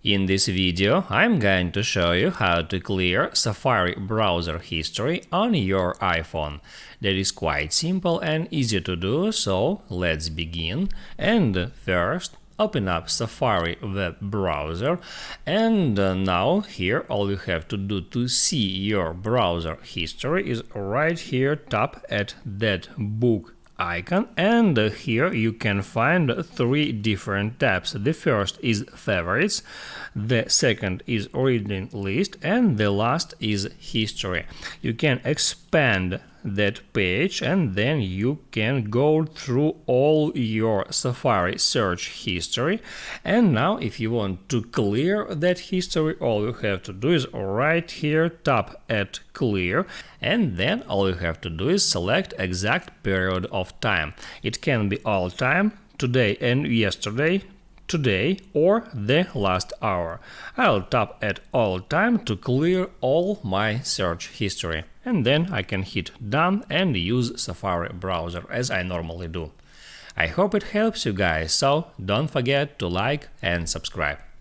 In this video, I'm going to show you how to clear Safari browser history on your iPhone. That is quite simple and easy to do, so let's begin. And first, open up Safari web browser, and now here all you have to do to see your browser history is right here, tap at that book icon, and here you can find three different tabs. The first is favorites, the second is reading list, and the last is history. You can expand that page and then you can go through all your Safari search history. And now if you want to clear that history, all you have to do is right here tap at clear, and then all you have to do is select exact period of time. It can be all time, today and yesterday, today, or the last hour. I'll tap at all time to clear all my search history, and then I can hit done and use Safari browser as I normally do. I hope it helps you guys, so don't forget to like and subscribe.